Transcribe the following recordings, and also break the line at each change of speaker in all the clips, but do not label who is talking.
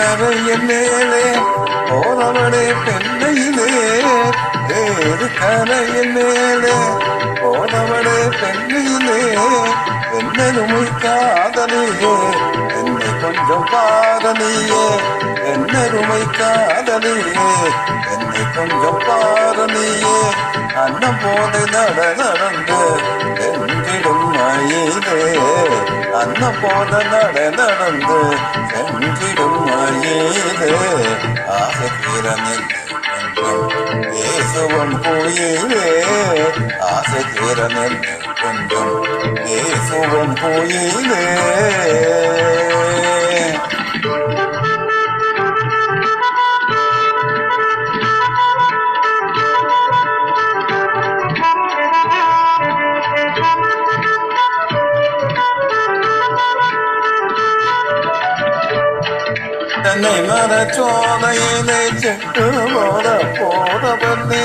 கரையின் மேலே போனவளே பெண்ணையிலே வேறு கரையின் மேலே போனவளே பெண்ணையிலே என்னுமை காதலியே என்னை கொஞ்சம் பாரணியே என்னருமை காதலியே என்னை கொஞ்சம் பாரணியே அன்னம் போது நடந்து சென்றிடும் மயிலே அன்னம் போத நடந்து சென்றிடும் மயிலே ஆசை தீரனில் கொஞ்சம் பேசுவம் குயிலே ஆசை தீரனில் கொஞ்சம் பேசுவம் குயிலே தென்னை மரச்சோலையிலே செட்டு போதவனே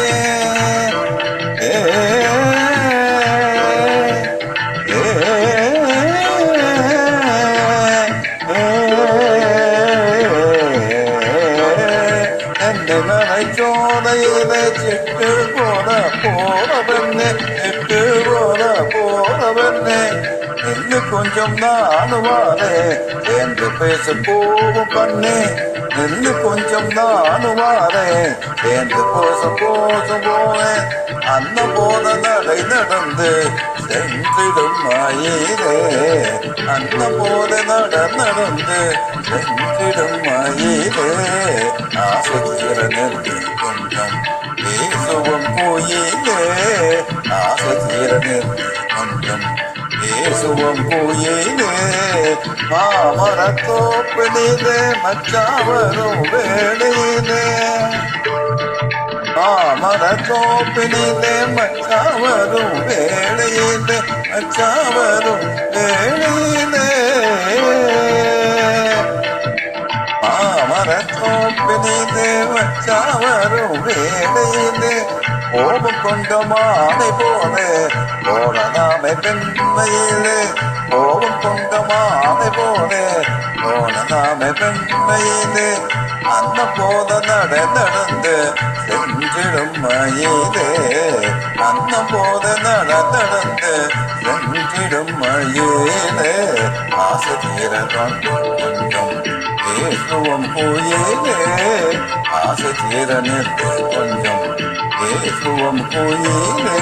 தென்னை மரச்சோலையிலே செட்டு போதவனே செட்டு போதவனே இன்னும் கொஞ்சம் நானுவாரே என்று பேச போவும் பண்ணே நின்று கொஞ்சம் நானுவாரே என்று போவேன் அன்ன போல நடந்து சென்றிடும் மயிலே அன்ன போல நடந்து சென்றிடும் மயிலே ஆசை தீரனில் கொஞ்சம் பேசுவோம் கோயிலே ஆசை தீரனில் கொஞ்சம் பேசுவோம் கோயிலே மாமரத்தோப்பிலே மச்சாவரும் வேளையிலே மாமரத்தோப்பிலே மச்சாவரும் வேளையிலே மச்சாவரும் வேளையிலே மாமரத்தோப்பிலே மச்சாவரும் வேளையிலே கோபம் கொண்ட மாலை போலே போனதாமை பெண்மையிலே கோபம் கொண்ட மாலை போலே போனதாமை பெண்மையிலே அந்த போத நடந்து சென்றிடும் மயிலே அந்த போத நடந்து சென்றிடும் மயிலே ஆசை தீர கொஞ்சம் பேசுவோம் கோயிலே ஆசை தீர நின்று கொஞ்சம் பேசுவோம் கோயிலே